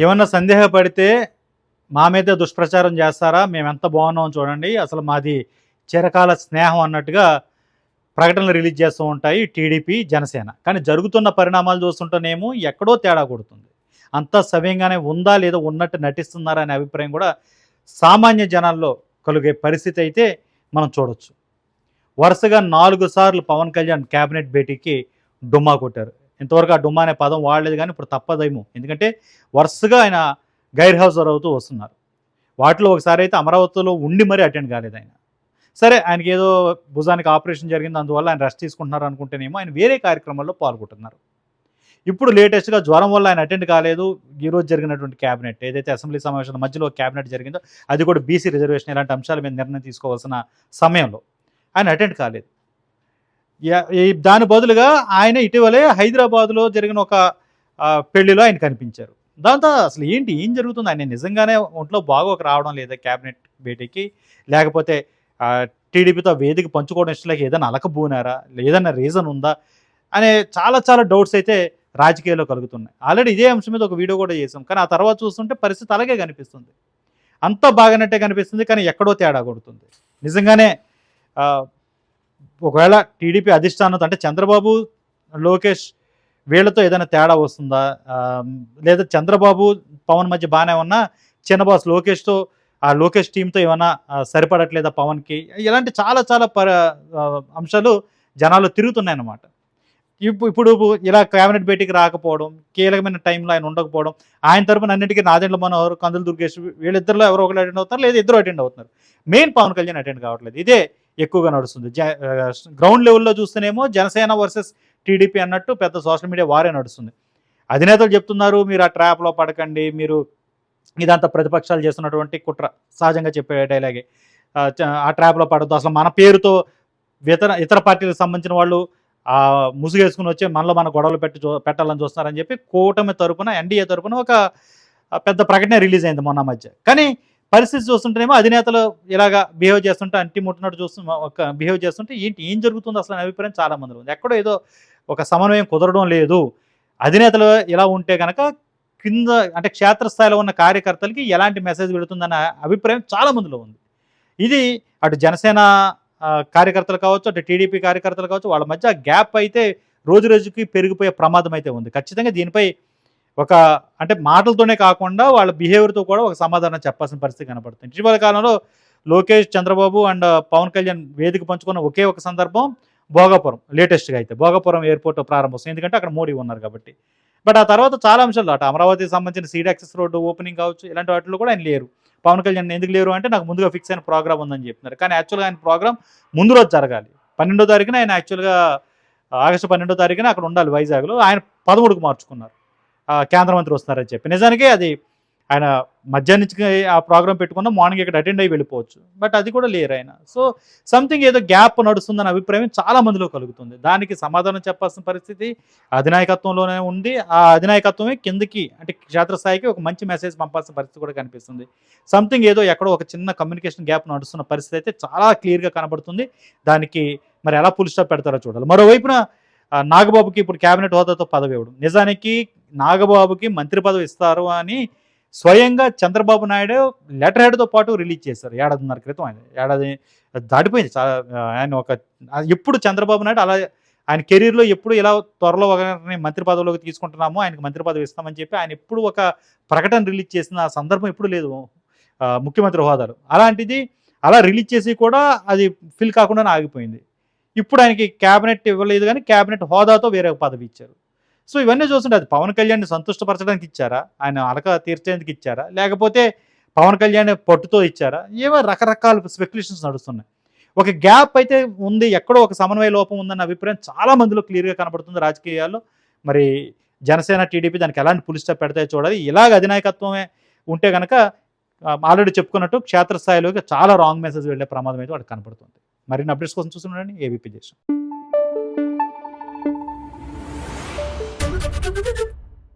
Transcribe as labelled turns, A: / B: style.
A: ఏమన్నా సందేహపడితే మా మీదే దుష్ప్రచారం చేస్తారా? మేమెంత బాగున్నామో చూడండి. అసలు మాది చిరకాల స్నేహం అన్నట్టుగా ప్రకటనలు రిలీజ్ చేస్తూ ఉంటాయి టీడీపీ, జనసేన. కానీ జరుగుతున్న పరిణామాలు చూస్తుంటేనేమో ఎక్కడో తేడా కొడుతుంది. అంతా సవ్యంగానే ఉందా? లేదా ఉన్నట్టు నటిస్తున్నారా? అనే అభిప్రాయం కూడా సామాన్య జనాల్లో కలిగే పరిస్థితి అయితే మనం చూడొచ్చు. వరుసగా 4 సార్లు పవన్ కళ్యాణ్ క్యాబినెట్ భేటీకి డుమ్మా కొట్టారు. ఇంతవరకు ఆ డుమ్మా అనే పదం వాడలేదు కానీ ఇప్పుడు తప్పదేమో. ఎందుకంటే వరుసగా ఆయన గైర్ హాజరు అవుతూ వస్తున్నారు. వాటిలో ఒకసారి అయితే అమరావతిలో ఉండి మరీ అటెండ్ కాలేదు ఆయన. సరే ఆయనకి ఏదో భుజానికి ఆపరేషన్ జరిగింది, అందువల్ల ఆయన రెస్ట్ తీసుకుంటున్నారు అనుకుంటేనేమో ఆయన వేరే కార్యక్రమాల్లో పాల్గొంటున్నారు. ఇప్పుడు లేటెస్ట్‌గా జ్వరం వల్ల ఆయన అటెండ్ కాలేదు. ఈరోజు జరిగినటువంటి క్యాబినెట్ ఏదైతే అసెంబ్లీ సమావేశాల మధ్యలో క్యాబినెట్ జరిగిందో అది కూడా బీసీ రిజర్వేషన్ ఇలాంటి అంశాల మీద నిర్ణయం తీసుకోవాల్సిన సమయంలో ఆయన అటెండ్ కాలేదు. దాని బదులుగా ఆయన ఇటీవలే హైదరాబాద్‌లో జరిగిన ఒక పెళ్లిలో ఆయన కనిపించారు. దాంతో అసలు ఏంటి? ఏం జరుగుతుంది? ఆయన నిజంగానే ఒంట్లో బాగోక రావడం లేదా క్యాబినెట్ భేటీకి? లేకపోతే టీడీపీతో వేదిక పంచుకోవడం ఇష్టం లేక ఏదైనా అలకబూనారా? ఏదన్నా రీజన్ ఉందా? అనే చాలా చాలా డౌట్స్ అయితే రాజకీయాల్లో కలుగుతున్నాయి. ఆల్రెడీ ఇదే అంశం మీద ఒక వీడియో కూడా చేసాం. కానీ ఆ తర్వాత చూస్తుంటే పరిస్థితి అలాగే కనిపిస్తుంది. అంతా బాగానట్టే కనిపిస్తుంది. కానీ ఎక్కడో తేడా కొడుతుంది. నిజంగానే ఒకవేళ టీడీపీ అధిష్టానంతో అంటే చంద్రబాబు, లోకేష్ వీళ్ళతో ఏదైనా తేడా వస్తుందా? లేదా చంద్రబాబు, పవన్ మధ్య బాగానే ఉన్నా చిన్న బాస్ లోకేష్‌తో ఆ లోకేష్ టీమ్‌తో ఏమన్నా సరిపడట్లేదా పవన్‌కి? ఇలాంటి చాలా చాలా అంశాలు జనాల్లో తిరుగుతున్నాయన్నమాట. ఇప్పుడు ఇలా క్యాబినెట్ భేటీకి రాకపోవడం, కీలకమైన టైంలో ఆయన ఉండకపోవడం, ఆయన తరపున అన్నింటికి నాదెండ్ల మనోహర్, కందుల దుర్గేష్ వీళ్ళిద్దరిలో ఎవరో ఒకరు అటెండ్ అవుతారు, లేదా ఇద్దరు అటెండ్ అవుతున్నారు. మెయిన్ పవన్ కళ్యాణ్ అటెండ్ కావట్లేదు. ఇదే ఎక్కువగా నడుస్తుంది. గ్రౌండ్ లెవెల్‌లో చూస్తేనేమో జనసేన వర్సెస్ టీడీపీ అన్నట్టు పెద్ద సోషల్ మీడియా వారే నడుస్తుంది. అధినేతలు చెప్తున్నారు, మీరు ఆ ట్రాప్‌లో పడకండి, మీరు ఇదంతా ప్రతిపక్షాలు చేస్తున్నటువంటి కుట్ర. సహజంగా చెప్పే డైలాగే. ఆ ట్రాప్‌లో పడొద్దు. అసలు మన పేరుతో ఇతర పార్టీలకు సంబంధించిన వాళ్ళు ముసుగేసుకుని వచ్చి మనలో మన గొడవలు పెట్టాలని చూస్తున్నారని చెప్పి కూటమి తరపున, ఎన్డీఏ తరపున ఒక పెద్ద ప్రకటన రిలీజ్ అయింది మొన్న మధ్య. కానీ పరిస్థితి చూస్తుంటేనేమో అధినేతలు ఇలాగా బిహేవ్ చేస్తుంటే అంటి ముట్టినట్టు బిహేవ్ చేస్తుంటే ఏం జరుగుతుంది అసలు అనే అభిప్రాయం చాలా మందిలో ఉంది. ఎక్కడో ఏదో ఒక సమన్వయం కుదరడం లేదు. అధినేతలు ఇలా ఉంటే కనుక కింద అంటే క్షేత్రస్థాయిలో ఉన్న కార్యకర్తలకి ఎలాంటి మెసేజ్ పెడుతుందన్న అభిప్రాయం చాలా మందిలో ఉంది. ఇది అటు జనసేన కార్యకర్తలు కావచ్చు, అటు టీడీపీ కార్యకర్తలు కావచ్చు, వాళ్ళ మధ్య గ్యాప్ అయితే రోజు రోజుకి పెరిగిపోయే ప్రమాదం అయితే ఉంది. ఖచ్చితంగా దీనిపై ఒక అంటే మాటలతోనే కాకుండా వాళ్ళ బిహేవియర్తో కూడా ఒక సమాధానం చెప్పాల్సిన పరిస్థితి కనపడుతుంది. ఇటీవల కాలంలో లోకేష్, చంద్రబాబు అండ్ పవన్ కళ్యాణ్ వేదిక పంచుకున్న ఒకే ఒక సందర్భం భోగాపురం. లేటెస్ట్‌గా అయితే భోగాపురం ఎయిర్‌పోర్ట్ ప్రారంభోత్సవం. ఎందుకంటే అక్కడ మోడీ ఉన్నారు కాబట్టి. బట్ ఆ తర్వాత చాలా అంశాలు అటు అమరావతికి సంబంధించిన సీడ్ యాక్సెస్ రోడ్డు ఓపెనింగ్ కావచ్చు, ఇలాంటి వాటిలో కూడా ఆయన లేరు. పవన్ కళ్యాణ్ ఎందుకు లేరు అంటే నాకు ముందుగా ఫిక్స్ అయిన ప్రోగ్రామ్ ఉందని చెప్తున్నారు. కానీ యాక్చువల్‌గా ఆయన ప్రోగ్రామ్ ముందు రోజు జరగాలి. 12వ తారీఖున ఆయన యాక్చువల్‌గా ఆగస్టు 12వ తారీఖున అక్కడ ఉండాలి వైజాగ్‌లో. ఆయన 13కి మార్చుకున్నారు. కేంద్ర మంత్రి వస్తున్నారని చెప్పి. నిజానికి అది ఆయన మధ్యాహ్నం నుంచి ఆ ప్రోగ్రామ్ పెట్టుకున్న మార్నింగ్ ఇక్కడ అటెండ్ అయ్యి వెళ్ళిపోవచ్చు. బట్ అది కూడా లేరు ఆయన. సో సంథింగ్ ఏదో గ్యాప్ నడుస్తుందన్న అభిప్రాయం చాలా మందిలో కలుగుతుంది. దానికి సమాధానం చెప్పాల్సిన పరిస్థితి అధినాయకత్వంలోనే ఉంది. ఆ అధినాయకత్వమే కిందకి అంటే క్షేత్రస్థాయికి ఒక మంచి మెసేజ్ పంపాల్సిన పరిస్థితి కూడా కనిపిస్తుంది. సంథింగ్ ఏదో ఎక్కడో ఒక చిన్న కమ్యూనికేషన్ గ్యాప్ నడుస్తున్న పరిస్థితి అయితే చాలా క్లియర్‌గా కనబడుతుంది. దానికి మరి ఎలా ఫుల్ స్టాప్ పెడతారో చూడాలి. మరోవైపున నాగబాబుకి ఇప్పుడు క్యాబినెట్ హోదాతో పదవి ఇవ్వడం. నిజానికి నాగబాబుకి మంత్రి పదవి ఇస్తారు అని స్వయంగా చంద్రబాబు నాయుడు లెటర్ హెడ్‌తో పాటు రిలీజ్ చేశారు. ఏడాదిన్నర క్రితం ఏడాది దాటిపోయింది. ఆయన ఎప్పుడు చంద్రబాబు నాయుడు అలా ఆయన కెరీర్‌లో ఎప్పుడు ఇలా త్వరలో ఒకరిని మంత్రి పదవిలోకి తీసుకుంటున్నాము, ఆయనకు మంత్రి పదవి ఇస్తామని చెప్పి ఆయన ఎప్పుడు ఒక ప్రకటన రిలీజ్ చేసిన సందర్భం ఎప్పుడు లేదు ముఖ్యమంత్రి హోదాలో. అలాంటిది అలా రిలీజ్ చేసి కూడా అది ఫిల్ కాకుండానే ఆగిపోయింది. ఇప్పుడు ఆయనకి క్యాబినెట్ ఇవ్వలేదు కానీ క్యాబినెట్ హోదాతో వేరే పదవి ఇచ్చారు. సో ఇవన్నీ చూస్తుంటే అది పవన్ కళ్యాణ్‌ని సంతుష్టపరచడానికి ఇచ్చారా? ఆయన అలక తీర్చేందుకు ఇచ్చారా? లేకపోతే పవన్ కళ్యాణ్ పట్టుతో ఇచ్చారా? ఏవో రకరకాల స్పెక్యులేషన్స్ నడుస్తున్నాయి. ఒక గ్యాప్ అయితే ఉంది. ఎక్కడో ఒక సమన్వయ లోపం ఉందన్న అభిప్రాయం చాలా మందిలో క్లియర్‌గా కనబడుతుంది రాజకీయాల్లో. మరి జనసేన, టీడీపీ దానికి ఎలాంటి ఫుల్ స్టాప్ పెడతాయో చూడాలి. ఇలాగ అధినాయకత్వమే ఉంటే గనక ఆల్రెడీ చెప్పుకున్నట్టు క్షేత్రస్థాయిలోకి చాలా రాంగ్ మెసేజ్ వెళ్ళే ప్రమాదం అయితే వాడికి కనపడుతుంది. మరిన్ని అప్డేట్స్ కోసం చూస్తుండండి ఏబీపీ దేశం.